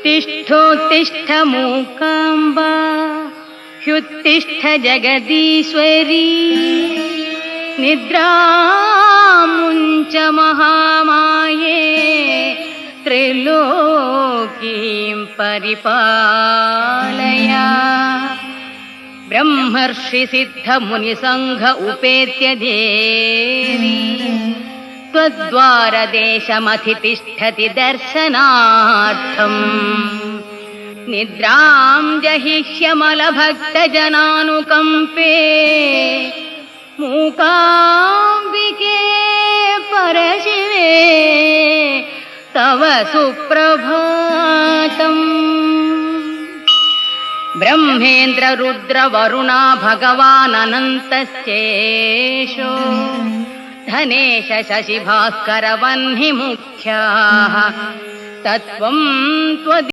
तिष्ठोत्तिष्ठ मूकाम्बा ह्युत्तिष्ठ जगदीश्वरी निद्रामुञ्च महामाये त्रिलोकीं परिपालय। ब्रह्मर्षि सिद्ध मुनिसंघ उपेत्य देवी त्वद्वारदेशमधितिष्ठति दर्शनार्थम्। निद्रां जहिष्यमलभक्तजनानुकम्पे मूकाम्बिके परशिवे तव सुप्रभातम्। ब्रह्मेन्द्र रुद्र वरुणा भगवानन्तश्चेशो धनेश शशि भास्कर वह्नि मुख्याः तत्त्वं त्वदीयम्।